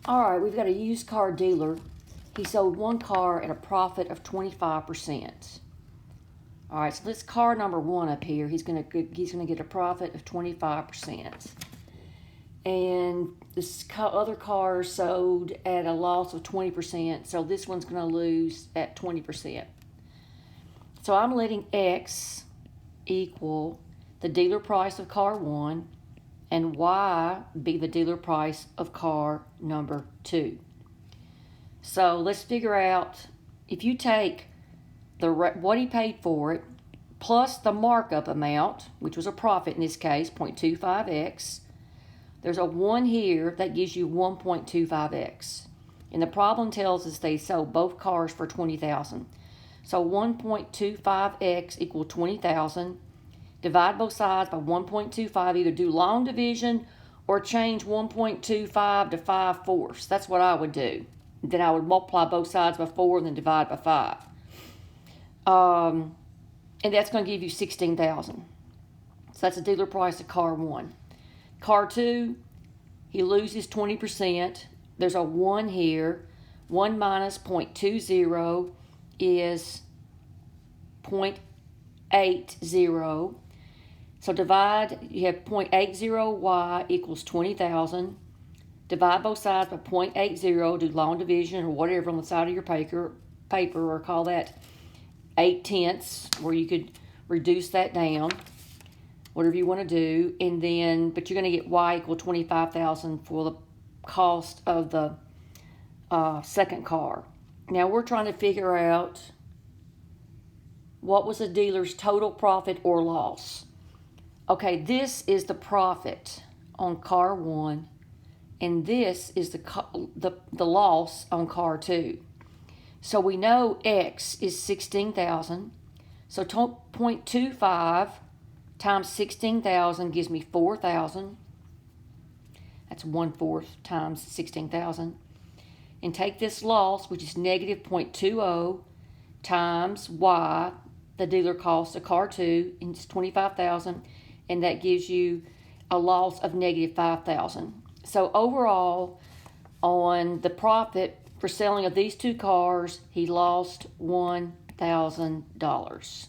All right, we've got a used car dealer. He sold one car at a profit of 25%. All right, so this car number one up here, he's gonna get a profit of 25%. And this other car sold at a loss of 20%, so this one's gonna lose at 20%. So I'm letting X equal the dealer price of car one and Y be the dealer price of car number two. So let's figure out, if you take what he paid for it plus the markup amount, which was a profit in this case, 0.25x, there's a 1 here that gives you 1.25x. And the problem tells us they sold both cars for $20,000. So 1.25x equals 20,000. Divide both sides by 1.25. Either do long division or change 1.25 to 5/4. That's what I would do. Then I would multiply both sides by 4 and then divide by 5. And that's going to give you 16,000. So that's the dealer price of car one. Car two, he loses 20%. There's a 1 here. 1 minus 0.20 is 0.80. So you have 0.80y equals 20,000. Divide both sides by 0.80, do long division or whatever on the side of your paper, or call that 8/10, where you could reduce that down, whatever you want to do. And then, but you're going to get y equal 25,000 for the cost of the second car. Now we're trying to figure out what was the dealer's total profit or loss. Okay, this is the profit on car one, and this is the loss on car two. So we know X is 16,000. So 0.25 times 16,000 gives me 4,000. That's 1/4 times 16,000. And take this loss, which is negative 0.20, times Y, the dealer cost of car two, and it's 25,000. And that gives you a loss of negative 5,000. So overall, on the profit for selling of these two cars, he lost $1,000.